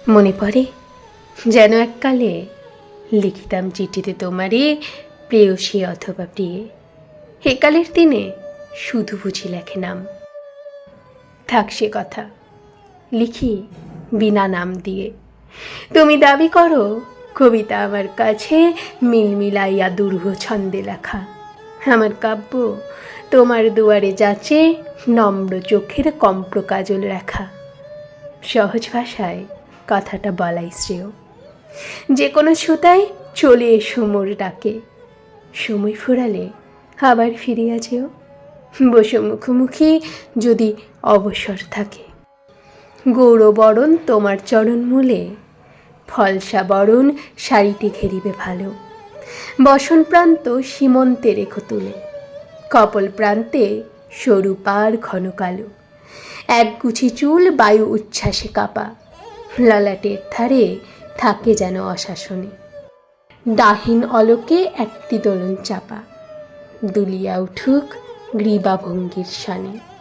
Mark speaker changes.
Speaker 1: মনে পড়ে যেন এককালে লিখিতাম চিঠিতে তোমারে প্রেয়সী অথবা প্রিয়ে। একালের দিনে শুধু বুঝি লেখে নাম। থাক সে কথা, লিখি বিনা নাম দিয়ে। তুমি দাবি করো কবিতা আমার কাছে মিলমিলাইয়া দুরূহ ছন্দে লেখা। আমার কাব্য তোমার দুয়ারে যাচে নম্র চোখের কম্প্র কাজল রেখা। সহজ ভাষায় কথাটা বলাই শ্রেয়। যে কোনো শ্রোতায় চলে এসো মোর ডাকে। সময় ফুরালে আবার ফিরিয়া যেও, বসো মুখোমুখি যদি অবসর থাকে। গৌরবরণ তোমার চরণ মূলে ফলসা বরণ শাড়িটি ঘেরিবে ভালো। বসন প্রান্ত সীমন্তে রেখো তুলে, কপল প্রান্তে সরু পার ঘন কালো। একগুছি চুল বায়ু উচ্ছ্বাসে কাপা, ললাটের ধারে থাকে যেন অশাসনে। দাহিন অলোকে একটি দোলন চাপা, দুলিয়া উঠুক গ্রীবা ভঙ্গির শানে।